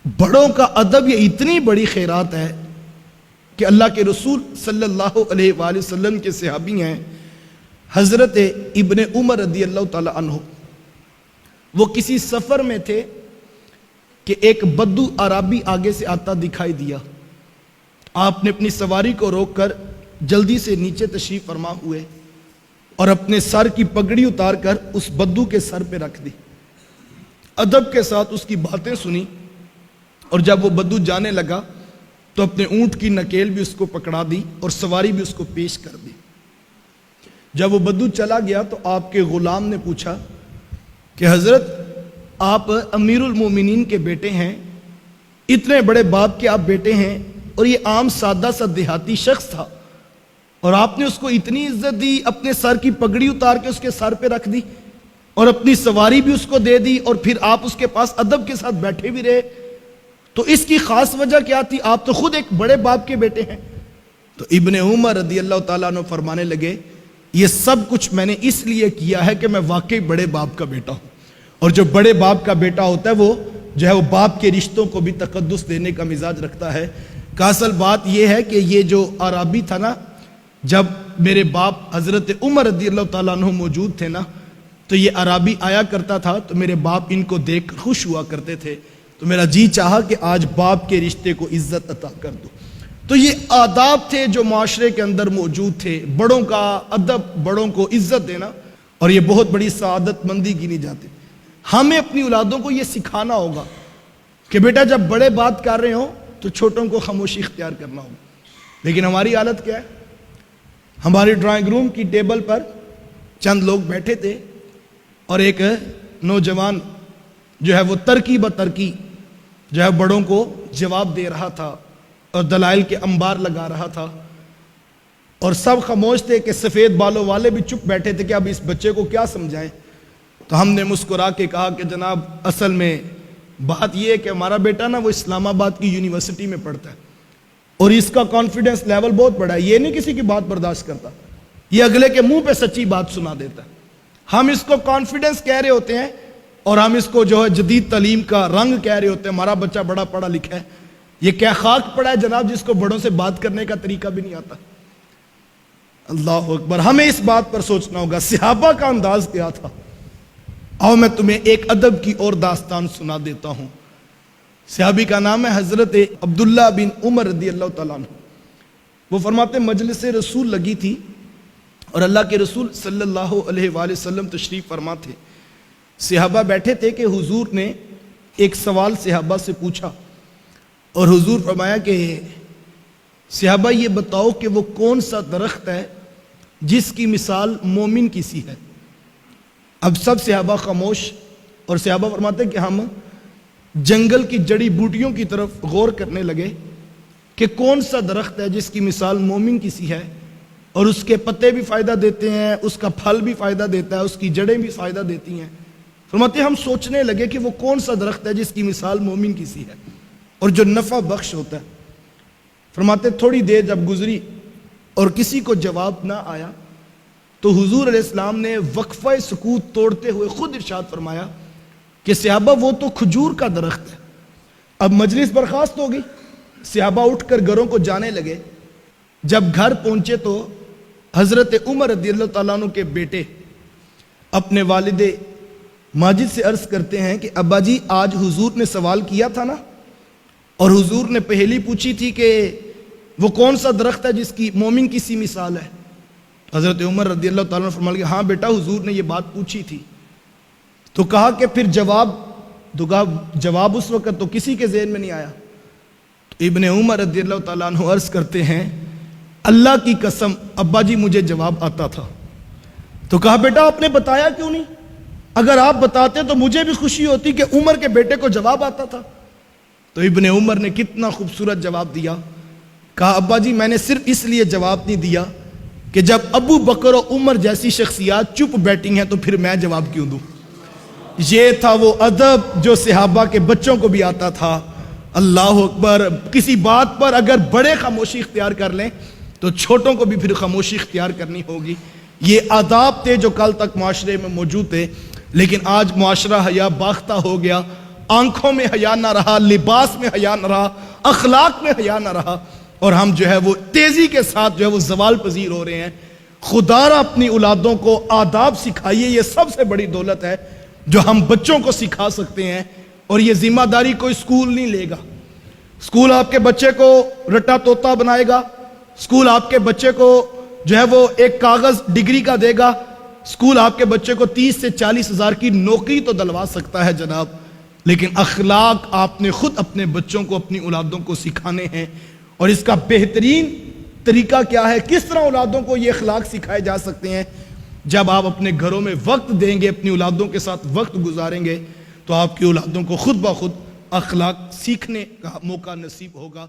بڑوں کا ادب یہ اتنی بڑی خیرات ہے کہ اللہ کے رسول صلی اللہ علیہ وآلہ وسلم کے صحابی ہیں حضرت ابن عمر رضی اللہ تعالی عنہ. وہ کسی سفر میں تھے کہ ایک بدو عربی آگے سے آتا دکھائی دیا. آپ نے اپنی سواری کو روک کر جلدی سے نیچے تشریف فرما ہوئے اور اپنے سر کی پگڑی اتار کر اس بدو کے سر پہ رکھ دی. ادب کے ساتھ اس کی باتیں سنی اور جب وہ بدو جانے لگا تو اپنے اونٹ کی نکیل بھی اس کو پکڑا دی اور سواری بھی اس کو پیش کر دی. جب وہ بدو چلا گیا تو آپ کے غلام نے پوچھا کہ حضرت آپ امیر المومنین کے بیٹے ہیں, اتنے بڑے باپ کے آپ بیٹے ہیں, اور یہ عام سادہ سا دیہاتی شخص تھا اور آپ نے اس کو اتنی عزت دی, اپنے سر کی پگڑی اتار کے اس کے سر پہ رکھ دی اور اپنی سواری بھی اس کو دے دی اور پھر آپ اس کے پاس ادب کے ساتھ بیٹھے بھی رہے, تو اس کی خاص وجہ کیا تھی؟ آپ تو خود ایک بڑے باپ کے بیٹے ہیں. تو ابن عمر رضی اللہ تعالیٰ عنہ فرمانے لگے یہ سب کچھ میں نے اس لیے کیا ہے کہ میں واقعی بڑے باپ کا بیٹا ہوں, اور جو بڑے باپ کا بیٹا ہوتا ہے وہ جو ہے وہ باپ کے رشتوں کو بھی تقدس دینے کا مزاج رکھتا ہے. کہ اصل بات یہ ہے کہ یہ جو عربی تھا نا, جب میرے باپ حضرت عمر رضی اللہ تعالیٰ عنہ موجود تھے نا, تو یہ عربی آیا کرتا تھا تو میرے باپ ان کو دیکھ کر خوش ہوا کرتے تھے, تو میرا جی چاہا کہ آج باپ کے رشتے کو عزت عطا کر دو. تو یہ آداب تھے جو معاشرے کے اندر موجود تھے, بڑوں کا ادب, بڑوں کو عزت دینا, اور یہ بہت بڑی سعادت مندی گنی جاتی. ہمیں اپنی اولادوں کو یہ سکھانا ہوگا کہ بیٹا جب بڑے بات کر رہے ہوں تو چھوٹوں کو خاموشی اختیار کرنا ہوگا. لیکن ہماری حالت کیا ہے؟ ہماری ڈرائنگ روم کی ٹیبل پر چند لوگ بیٹھے تھے اور ایک نوجوان جو ہے وہ ترکی بترکی جو ہے بڑوں کو جواب دے رہا تھا اور دلائل کے انبار لگا رہا تھا, اور سب خاموش تھے کہ سفید بالوں والے بھی چپ بیٹھے تھے کہ اب اس بچے کو کیا سمجھائیں. تو ہم نے مسکرا کے کہا کہ جناب اصل میں بات یہ ہے کہ ہمارا بیٹا نا وہ اسلام آباد کی یونیورسٹی میں پڑھتا ہے اور اس کا کانفیڈنس لیول بہت بڑا ہے, یہ نہیں کسی کی بات برداشت کرتا, یہ اگلے کے منہ پہ سچی بات سنا دیتا ہے. ہم اس کو کانفیڈنس کہہ رہے ہوتے ہیں اور ہم اس کو جو ہے جدید تعلیم کا رنگ کہہ رہے ہوتے ہیں, ہمارا بچہ بڑا پڑھا لکھا ہے. یہ کیا خاک پڑا ہے جناب جس کو بڑوں سے بات کرنے کا طریقہ بھی نہیں آتا. اللہ اکبر, ہمیں اس بات پر سوچنا ہوگا صحابہ کا انداز کیا تھا. آؤ میں تمہیں ایک ادب کی اور داستان سنا دیتا ہوں. صحابی کا نام ہے حضرت عبداللہ بن عمر رضی اللہ تعالیٰ عنہ. وہ فرماتے مجلس رسول لگی تھی اور اللہ کے رسول صلی اللہ علیہ وآلہ وسلم تشریف فرما تھے. صحابہ بیٹھے تھے کہ حضور نے ایک سوال صحابہ سے پوچھا اور حضور فرمایا کہ صحابہ یہ بتاؤ کہ وہ کون سا درخت ہے جس کی مثال مومن کی سی ہے. اب سب صحابہ خاموش, اور صحابہ فرماتے کہ ہم جنگل کی جڑی بوٹیوں کی طرف غور کرنے لگے کہ کون سا درخت ہے جس کی مثال مومن کی سی ہے, اور اس کے پتے بھی فائدہ دیتے ہیں, اس کا پھل بھی فائدہ دیتا ہے, اس کی جڑیں بھی فائدہ دیتی ہیں. فرماتے ہم سوچنے لگے کہ وہ کون سا درخت ہے جس کی مثال مومن کی سی ہے اور جو نفع بخش ہوتا ہے. فرماتے تھوڑی دیر جب گزری اور کسی کو جواب نہ آیا تو حضور علیہ السلام نے وقفہ سکوت توڑتے ہوئے خود ارشاد فرمایا کہ صحابہ وہ تو کھجور کا درخت ہے. اب مجلس برخاست ہو گئی, صحابہ اٹھ کر گھروں کو جانے لگے. جب گھر پہنچے تو حضرت عمر رضی اللہ تعالیٰ عنہ کے بیٹے اپنے والد ماجد سے عرض کرتے ہیں کہ ابا جی آج حضور نے سوال کیا تھا نا, اور حضور نے پہلی پوچھی تھی کہ وہ کون سا درخت ہے جس کی مومن کی سی مثال ہے. حضرت عمر رضی اللہ تعالیٰ عنہ فرمایا کہ ہاں بیٹا حضور نے یہ بات پوچھی تھی. تو کہا کہ پھر جواب اس وقت تو کسی کے ذہن میں نہیں آیا. تو ابن عمر رضی اللہ تعالیٰ عنہ عرض کرتے ہیں اللہ کی قسم ابا جی مجھے جواب آتا تھا. تو کہا بیٹا آپ نے بتایا کیوں نہیں؟ اگر آپ بتاتے تو مجھے بھی خوشی ہوتی کہ عمر کے بیٹے کو جواب آتا تھا. تو ابن عمر نے کتنا خوبصورت جواب دیا. کہا ابا جی میں نے صرف اس لیے جواب نہیں دیا کہ جب ابو بکر و عمر جیسی شخصیات چپ بیٹھی ہیں تو پھر میں جواب کیوں دوں. یہ تھا وہ ادب جو صحابہ کے بچوں کو بھی آتا تھا. اللہ اکبر, کسی بات پر اگر بڑے خاموشی اختیار کر لیں تو چھوٹوں کو بھی پھر خاموشی اختیار کرنی ہوگی. یہ آداب تھے جو کل تک معاشرے میں موجود تھے, لیکن آج معاشرہ حیا باختہ ہو گیا آنکھوں میں حیا نہ رہا، لباس میں حیا نہ رہا، اخلاق میں حیا نہ رہا، اور ہم جو ہے وہ تیزی کے ساتھ جو ہے وہ زوال پذیر ہو رہے ہیں۔ خدا را اپنی اولادوں کو آداب سکھائیے، یہ سب سے بڑی دولت ہے جو ہم بچوں کو سکھا سکتے ہیں، اور یہ ذمہ داری کوئی اسکول نہیں لے گا۔ اسکول آپ کے بچے کو رٹا طوطا بنائے گا، اسکول آپ کے بچے کو جو ہے وہ ایک کاغذ ڈگری کا دے گا، اسکول آپ کے بچے کو 30 سے 40 ہزار کی نوکری تو دلوا سکتا ہے جناب، لیکن اخلاق آپ نے خود اپنے بچوں کو، اپنی اولادوں کو سکھانے ہیں۔ اور اس کا بہترین طریقہ کیا ہے، کس طرح اولادوں کو یہ اخلاق سکھائے جا سکتے ہیں؟ جب آپ اپنے گھروں میں وقت دیں گے، اپنی اولادوں کے ساتھ وقت گزاریں گے، تو آپ کی اولادوں کو خود بخود اخلاق سیکھنے کا موقع نصیب ہوگا۔